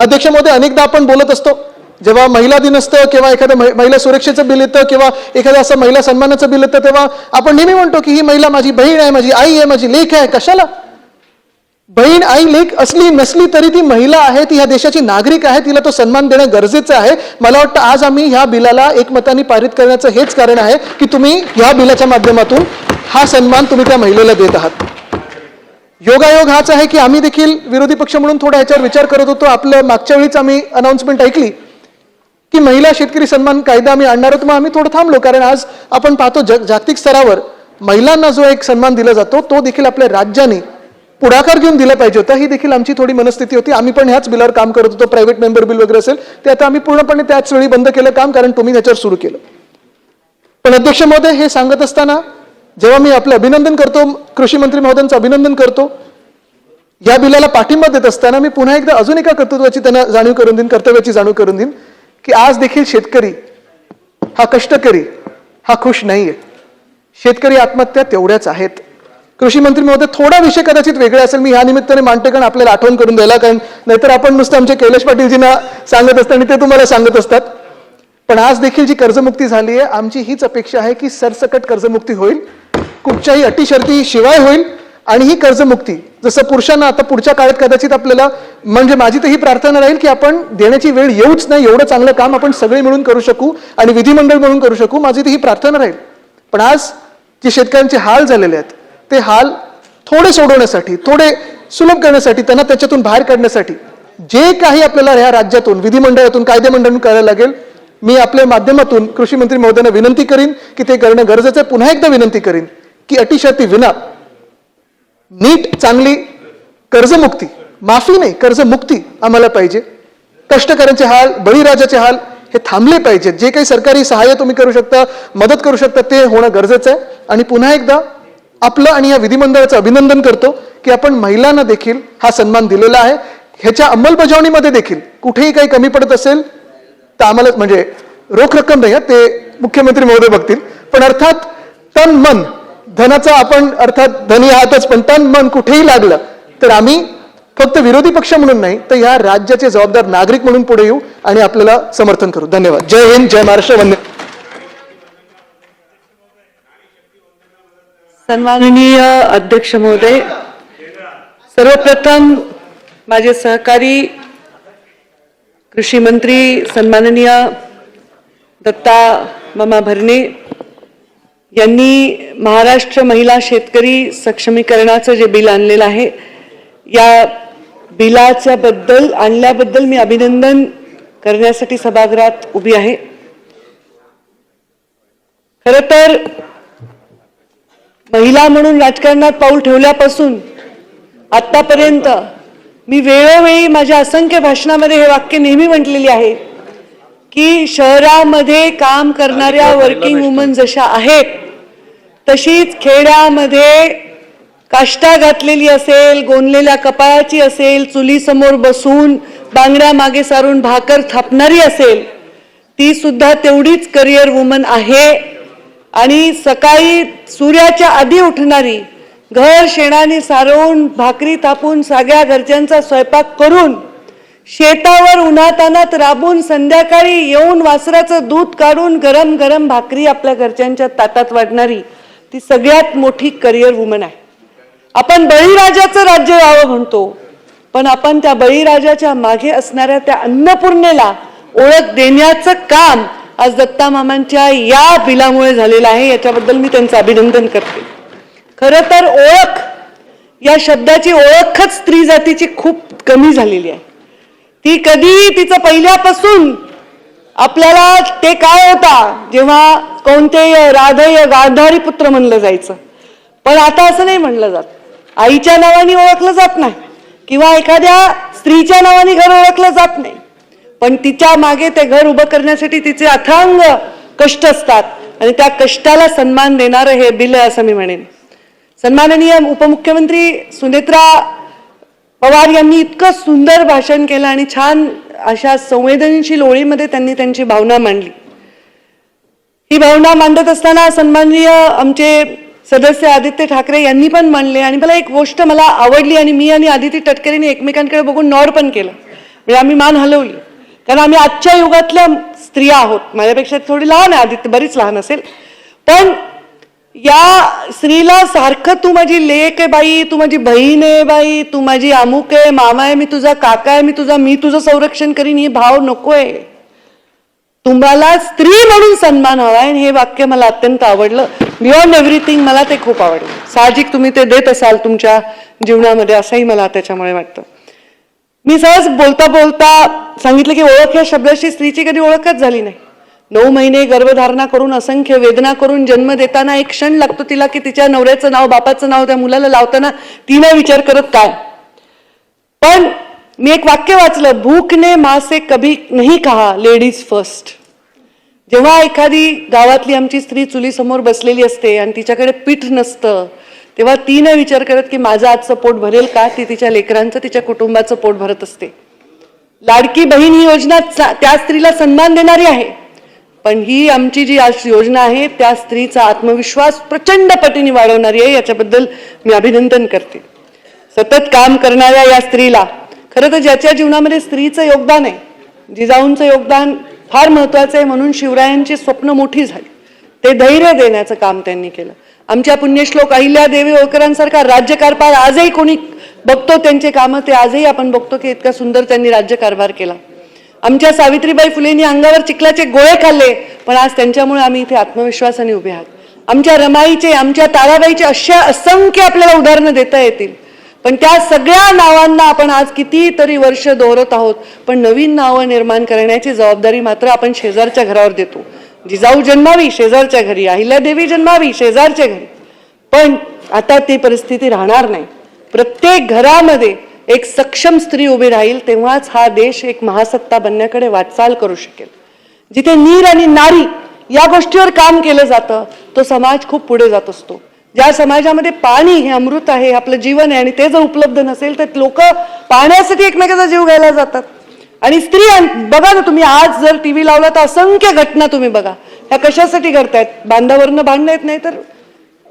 अध्यक्ष महोदय, अनेकदा आपण बोलत असतो जेव्हा महिला दिन असतं किंवा एखादं महिला सुरक्षेचं बिल येतं किंवा एखादं असं महिला सन्मानाचं बिल येतं तेव्हा आपण नेहमी म्हणतो की ही महिला माझी बहीण आहे, माझी आई आहे, माझी लेक आहे. कशाला? बहीण आई लेक असली नसली तरी ती महिला आहे, ती ह्या देशाची नागरिक आहे, तिला तो सन्मान देणं गरजेचं आहे. मला वाटतं आज आम्ही ह्या बिलाला एकमताने पारित करण्याचं हेच कारण आहे की तुम्ही ह्या बिलाच्या माध्यमातून हा सन्मान तुम्ही त्या महिलेला देत आहात. योगायोग हाच आहे की आम्ही देखील विरोधी पक्ष म्हणून थोडा याच्यावर विचार करत होतो. आपलं मागच्या वेळीच आम्ही अनाउन्समेंट ऐकली की महिला शेतकरी सन्मान कायदा आम्ही आणणार आहोत. मग आम्ही थोडं थांबलो कारण आज आपण पाहतो जागतिक स्तरावर महिलांना जो एक सन्मान दिला जातो तो देखील आपल्या राज्याने पुढाकार घेऊन दिला पाहिजे होता. ही देखील आमची थोडी मनस्थिती होती. आम्ही पण ह्याच बिलावर काम करत होतो. प्रायव्हेट मेंबर बिल वगैरे असेल ते आता आम्ही पूर्णपणे त्याच वेळी बंद केलं काम, कारण तुम्ही त्याच्यावर सुरू केलं. पण अध्यक्ष महोदय, हे सांगत असताना जेव्हा मी आपलं अभिनंदन करतो, कृषी मंत्री महोदयांचं अभिनंदन करतो, या बिलाला पाठिंबा देत असताना मी पुन्हा एकदा अजून एका कर्तृत्वाची त्यांना जाणीव करून देईन, कर्तव्याची जाणीव करून देईन की आज देखील शेतकरी हा कष्टकरी हा खुश नाहीये. शेतकरी आत्महत्या तेवढ्याच आहेत. कृषी मंत्री महोदय, थोडा विषय कदाचित वेगळा असेल, मी ह्या निमित्ताने मांडते कारण आपल्याला आठवण करून द्यायला, कारण नाहीतर आपण नुसतं आमचे कैलाश पाटीलजींना सांगत असतो आणि ते तुम्हाला सांगत असतात. पण आज देखील जी कर्जमुक्ती झाली आहे, आमची हीच अपेक्षा आहे की सरसकट कर्जमुक्ती होईल, कुठच्याही अटी शर्ती शिवाय होईल. आणि ही कर्जमुक्ती जसं पुरुषांना आता पुढच्या काळात कदाचित आपल्याला, म्हणजे माझी तर ही प्रार्थना राहील की आपण देण्याची वेळ येऊच नाही, एवढं चांगलं काम आपण सगळे मिळून करू शकू आणि विधिमंडळ मिळून करू शकू. माझी तर ही प्रार्थना राहील. पण आज जे शेतकऱ्यांचे हाल झालेले आहेत ते हाल थोडे सोडवण्यासाठी, थोडे सुलभ करण्यासाठी, त्यांना त्याच्यातून बाहेर काढण्यासाठी जे काही आपल्याला ह्या राज्यातून विधिमंडळातून कायदेमंडळातून करायला लागेल, मी आपल्या माध्यमातून कृषी मंत्री महोदयांना विनंती करीन की ते करणं गरजेचं आहे. पुन्हा एकदा विनंती करीन की अटी शर्ती विना नीट चांगली कर्जमुक्ती, माफी नाही कर्जमुक्ती आम्हाला पाहिजे. कष्टकऱ्यांचे हाल, बळीराजाचे हाल हे थांबले पाहिजेत. जे काही सरकारी सहाय्य तुम्ही करू शकता, मदत करू शकता, ते होणं गरजेचं आहे. आणि पुन्हा एकदा आपलं आणि या विधिमंडळाचं अभिनंदन करतो की आपण महिलांना देखील हा सन्मान दिलेला आहे. ह्याच्या अंमलबजावणीमध्ये देखील कुठेही काही कमी पडत असेल तर आम्हाला, म्हणजे रोख रक्कम नाही, ते मुख्यमंत्री महोदय बघतील, पण अर्थात तन मन, धनाचा आपण अर्थात धनी आहातच, पण तन मन कुठेही लागलं तर आम्ही फक्त विरोधी पक्ष म्हणून नाही तर या राज्याचे जबाबदार नागरिक म्हणून पुढे येऊ आणि आपल्याला समर्थन करू. धन्यवाद. जय हिंद, जय महाराष्ट्र, वंदे. सन्माननीय अध्यक्ष महोदय, सर्वप्रथम माझे सहकारी कृषी मंत्री सन्माननीय दत्ता मामा भरणे यांनी महाराष्ट्र महिला शेतकरी सक्षमीकरणाचं जे बिल आणलेलं आहे, या बिलाच्या बद्दल आणल्याबद्दल मी अभिनंदन करण्यासाठी सभागृहात उभी आहे. खरं तर महिला म्हणून राजकारणात पाऊल ठेवल्यापासून आतापर्यंत मी वेळोवेळी माझ्या असंख्य भाषणामध्ये हे वाक्य नेहमी म्हटलेली आहे की शहरामध्ये काम करणाऱ्या वर्किंग वुमन जशा आहेत तशीच खेड्यामध्ये काष्टा घातलेली असेल, गोंदलेल्या कपाळाची असेल, चुलीसमोर बसून बांगड्या मागे सारून भाकर थापणारी असेल, ती सुद्धा तेवढीच करिअर वुमन आहे. आणि सकाळी सूर्याच्या आधी उठणारी, घर शेणाने सारवून भाकरी थापून सगळ्या घरच्यांचा स्वयंपाक करून शेतावर उन्हातानात राबून संध्याकाळी येऊन वासराचं दूध काढून गरम गरम भाकरी आपल्या घरच्यांच्या ताटात वाढणारी ती सगळ्यात मोठी करिअर वुमन आहे. आपण बळीराजाचं राज्य व्हावं म्हणतो, पण आपण त्या बळीराजाच्या मागे असणाऱ्या त्या अन्नपूर्णेला ओळख देण्याचं काम आज दत्ता मामांच्या या बिलामुळे झालेलं आहे. याच्याबद्दल मी त्यांचं अभिनंदन करते. खरं तर ओळख या शब्दाची ओळखच स्त्री जातीची खूप कमी झालेली आहे. ती कधी तिचं पहिल्यापासून आपल्याला ते काय होता जेव्हा कोणते राधय गांधारी पुत्र म्हणलं जायचं, पण आता असं नाही म्हणलं जात. आईच्या नावाने ओळखलं जात नाही किंवा एखाद्या स्त्रीच्या नावाने घर ओळखलं जात नाही, पण तिच्या मागे ते घर उभं करण्यासाठी तिचे अथांग कष्ट असतात आणि त्या कष्टाला सन्मान देणारं हे बिल आहे असं मी म्हणेन. सन्माननीय उपमुख्यमंत्री सुनेत्रा पवार यांनी इतकं सुंदर भाषण केलं आणि छान अशा संवेदनशील ओळीमध्ये त्यांनी त्यांची भावना मांडली. ही भावना मांडत असताना सन्माननीय आमचे सदस्य आदित्य ठाकरे यांनी पण मांडले. आणि मला एक गोष्ट मला आवडली आणि मी आणि आदिती तटकरेंनी एकमेकांकडे बघून नॉड पण केलं, म्हणजे आम्ही मान हलवली, कारण आम्ही आजच्या युगातल्या स्त्रिया आहोत. माझ्यापेक्षा थोडी लहान आहे आदित्य, बरीच लहान असेल, पण या स्त्रीला सारखं तू माझी लेक आहे बाई, तू माझी बहीण आहे बाई, तू माझी अमुक आहे, मामा आहे, मी तुझा काका आहे, मी तुझं संरक्षण करीन, ही भाव नकोय. तुम्हाला स्त्री म्हणून सन्मान हवाय. आणि हे वाक्य मला अत्यंत आवडलं. बियॉन्ड एव्हरीथिंग मला ते खूप आवडलं. साहजिक तुम्ही ते देत असाल तुमच्या जीवनामध्ये, असंही मला त्याच्यामुळे वाटतं. मी सहज बोलता बोलता सांगितलं की ओळख या शब्दाशी स्त्रीची कधी ओळखच झाली नाही. 9 महिने गर्भधारणा करून असंख्य वेदना करून जन्म देताना एक क्षण लागतो तिला की तिच्या नवऱ्याचं नाव बापाचं नाव त्या मुलाला लावताना ती नाही विचार करत काय. पण मी एक वाक्य वाचलं, भूख ने माँ से कभी नहीं कहा लेडीज फर्स्ट. जेव्हा एखादी गावातली आमची स्त्री चुलीसमोर बसलेली असते आणि तिच्याकडे पीठ नसतं, तेव्हा ती नाही विचार करत की माझं आजचं पोट भरेल का, ती तिच्या लेकरांचं तिच्या कुटुंबाचं पोट भरत असते. लाडकी बहीण ही योजना त्या स्त्रीला सन्मान देणारी आहे, पण ही आमची जी आज योजना आहे त्या स्त्रीचा आत्मविश्वास प्रचंड पटीने वाढवणारी आहे. याच्याबद्दल मी अभिनंदन करते. सतत काम करणाऱ्या या स्त्रीला, खरं तर ज्याच्या जीवनामध्ये स्त्रीचं योगदान आहे, जिजाऊंचं योगदान फार महत्वाचं आहे, म्हणून शिवरायांची स्वप्न मोठी झाली. ते धैर्य देण्याचं काम त्यांनी केलं. आमच्या पुण्यश्लोक अहिल्यादेवी होळकरांसारखा राज्यकारभार आजही कोणी बघतो त्यांचे कामं, ते आजही आपण बघतो की इतका सुंदर त्यांनी राज्यकारभार केला. आमच्या सावित्रीबाई फुलेंनी अंगावर चिखलाचे गोळे खाल्ले, पण आज त्यांच्यामुळे आम्ही इथे आत्मविश्वासाने उभे आहोत. आमच्या रमाईचे, आमच्या ताराबाईचे अशा असंख्य आपल्याला उदाहरणं देता येतील, पण त्या सगळ्या नावांना आपण आज कितीतरी वर्ष दोहरत आहोत. पण नवीन नावं निर्माण करण्याची जबाबदारी मात्र आपण शेजारच्या घरावर देतो. जिजाऊ जन्मावी शेजारच्या घरी, अहिल्यादेवी जन्मावी शेजारच्या घरी. पण आता ती परिस्थिती राहणार नाही. प्रत्येक घरामध्ये एक सक्षम स्त्री उभी राहील, तेव्हाच हा देश एक महासत्ता बनण्याकडे वाटचाल करू शकेल. जिथे नीर आणि नारी या गोष्टीवर काम केलं जातं, तो समाज खूप पुढे जात असतो. ज्या समाजामध्ये पाणी हे अमृत आहे, आपलं जीवन आहे, आणि ते जर उपलब्ध नसेल तर लोक पाण्यासाठी एकमेकाचा जीव घ्यायला जातात. आणि स्त्री बघा ना तुम्ही, आज जर टीव्ही लावला तर असंख्य घटना तुम्ही बघा. ह्या कशासाठी करतायत? बांधावरनं भांडणं येत नाही तर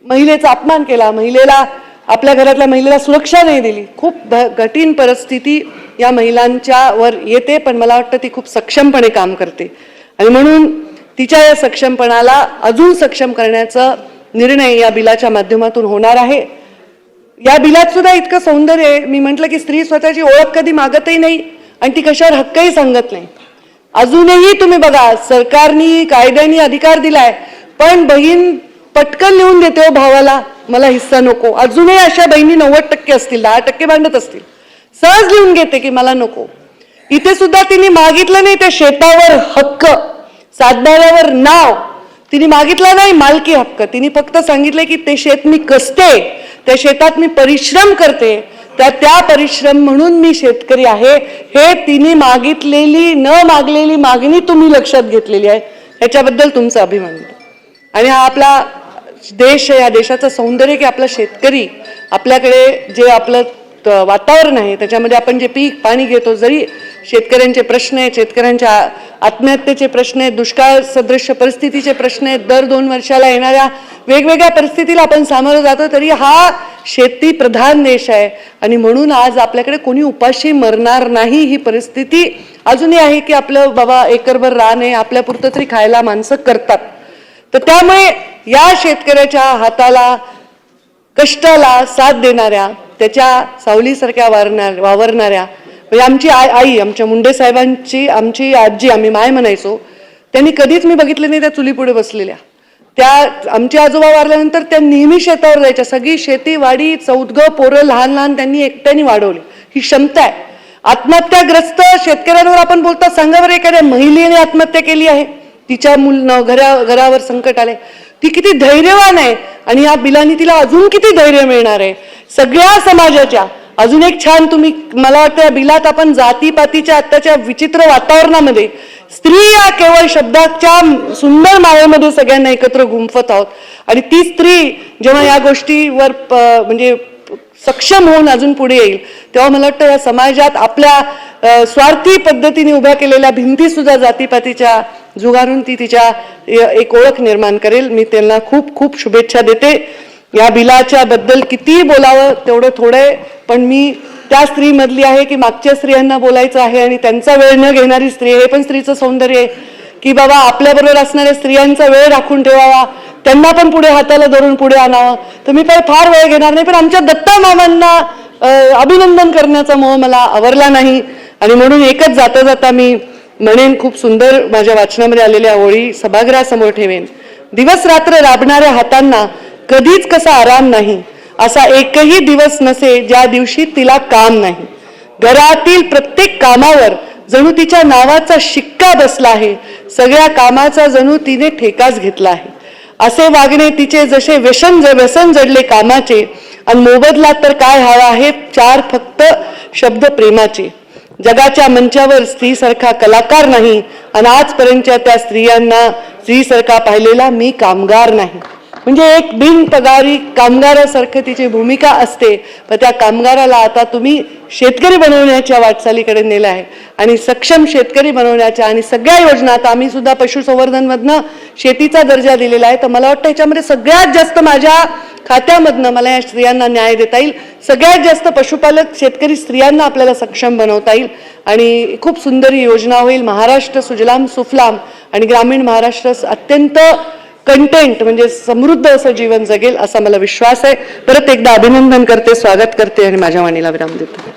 महिलेचा अपमान केला, महिलेला, आपल्या घरातल्या महिलेला सुरक्षा नाही दिली. खूप कठीण परिस्थिती या महिलांच्या वर येते, पण मला वाटतं ती खूप सक्षमपणे काम करते. आणि म्हणून तिच्या या सक्षमपणाला अजून सक्षम करण्याचा निर्णय या बिलाच्या माध्यमातून होणार आहे. या बिलात सुद्धा इतकं सौंदर्य आहे. मी म्हटलं की स्त्री स्वतःची ओळख कधी मागतही नाही आणि ती कशावर हक्कही सांगत नाही. अजूनही तुम्ही बघा, सरकारनी कायद्याने अधिकार दिलाय, पण बहीण पटकन लिहून देते हो भावाला, मला हिस्सा नको. अजूनही अशा बहिणी 90% असतील, 10% भांडत असतील, सहज लिहून घेते की मला नको. इथे सुद्धा तिने मागितलं नाही ते शेतावर हक्क, सातबाऱ्यावर नाव तिने मागितला नाही, मालकी हक्क. तिने फक्त सांगितले की ते शेत मी कसते, त्या शेतात मी परिश्रम करते, त्या परिश्रम म्हणून मी शेतकरी आहे. हे तिने मागितलेली न मागलेली मागणी तुम्ही लक्षात घेतलेली आहे, ह्याच्याबद्दल तुमचं अभिमान. आणि हा आपला देश आहे, या देशाचं सौंदर्य की आपला शेतकरी, आपल्याकडे जे आपलं वातावरण आहे त्याच्यामध्ये आपण जे पीक पाणी घेतो, जरी शेतकऱ्यांचे प्रश्न आहेत, शेतकऱ्यांच्या आत्महत्येचे प्रश्न आहेत, दुष्काळ सदृश परिस्थितीचे प्रश्न आहेत, दर 2 वर्षाला येणाऱ्या वेगवेगळ्या परिस्थितीला आपण सामोरं जातो, तरी हा शेती प्रधान देश आहे. आणि म्हणून आज आपल्याकडे कोणी उपाशी मरणार नाही ही परिस्थिती अजूनही आहे की आपलं बाबा एकरभर रान आहे, आपल्यापुरतं तरी खायला माणसं करतात. तर त्यामुळे या शेतकऱ्याच्या हाताला, कष्टाला साथ देणाऱ्या, त्याच्या सावलीसारख्या वावरणाऱ्या, म्हणजे आमची आई, आमच्या मुंडे साहेबांची आमची आजी, आम्ही माय म्हणायचो, त्यांनी कधीच मी बघितलं नाही त्या चुलीपुढे बसलेल्या. त्या आमचे आजोबा वारल्यानंतर त्या नेहमी शेतावर जायच्या. सगळी शेती वाडी, चौदगं पोरं लहान लहान त्यांनी एकट्याने वाढवली. ही क्षमता आहे. आत्महत्याग्रस्त शेतकऱ्यांवर आपण बोलता, सांगा बरं एखाद्या महिलेने आत्महत्या केली आहे, तिच्या घरावर संकट आले, ती किती धैर्यवान आहे. आणि या बिलानी तिला अजून किती धैर्य मिळणार आहे सगळ्या समाजाच्या. अजून एक छान, तुम्ही मला वाटतं या बिलात आपण जातीपातीच्या आत्ताच्या विचित्र वातावरणामध्ये स्त्री या केवळ शब्दाच्या सुंदर माळेमध्ये सगळ्यांना एकत्र गुंफत आहोत. आणि ती स्त्री जेव्हा या गोष्टीवर म्हणजे सक्षम होऊन अजून पुढे येईल, तेव्हा मला वाटतं या समाजात आपल्या स्वार्थी पद्धतीने उभ्या केलेल्या भिंती सुद्धा जातीपातीच्या जुगारून ती तिच्या एक ओळख निर्माण करेल. मी त्यांना खूप खूप शुभेच्छा देते. या बिलाच्या बद्दल किती बोलावं तेवढं थोडं आहे, पण मी त्या स्त्रीमधली आहे की मागच्या स्त्रियांना बोलायचं आहे आणि त्यांचा वेळ न घेणारी स्त्री, हे पण स्त्रीचं सौंदर्य आहे की बाबा आपल्याबरोबर असणाऱ्या स्त्रियांचा वेळ राखून ठेवावा, त्यांना पण पुढे हाताला धरून पुढे आणावं. तर मी फार वेळ घेणार नाही, पण आमच्या दत्ता मामांना अभिनंदन करण्याचा मोह मला आवरला नाही. आणि म्हणून एकच जाता जाता मी म्हणेन, खूप सुंदर माझ्या वाचनामध्ये आलेल्या ओळी सभागृहासमोर ठेवेन. दिवस रात्र राबणाऱ्या हातांना कधीच कसा आराम नाही, असा एकही दिवस नसे ज्या दिवशी तिला काम नाही. घरातील प्रत्येक कामावर जणू तिच्या नावाचा शिक्का बसला आहे, सगळ्या कामाचा जणू तिने ठेकाच घेतला आहे. असे वागणे तिचे जसे व्यसन जडले कामाचे, आणि मोबदला तर काय हवा आहे, चार फक्त शब्द प्रेमाचे. जगाच्या मंचावर स्त्रीसारखा कलाकार नाही, आणि आजपर्यंतच्या त्या स्त्रीसारखा पाहिलेला मी कामगार नाही. म्हणजे एक बिनपगारी कामगारासारखं तिची भूमिका असते, पण त्या कामगाराला आता तुम्ही शेतकरी बनवण्याच्या वाटचालीकडे नेलं आहे आणि सक्षम शेतकरी बनवण्याच्या, आणि सगळ्या योजना, आता आम्ही सुद्धा पशुसंवर्धनमधनं शेतीचा दर्जा दिलेला आहे, तर मला वाटतं याच्यामध्ये सगळ्यात जास्त माझ्या खात्यामधनं मला या स्त्रियांना न्याय देता येईल. सगळ्यात जास्त पशुपालक शेतकरी स्त्रियांना आपल्याला सक्षम बनवता येईल आणि खूप सुंदर ही योजना होईल. महाराष्ट्र सुजलाम सुफलाम आणि ग्रामीण महाराष्ट्र अत्यंत कंटेंट म्हणजे समृद्ध असं जीवन जगेल असा मला विश्वास आहे. परत एकदा अभिनंदन करते, स्वागत करते आणि माझ्या वाणीला विराम देते.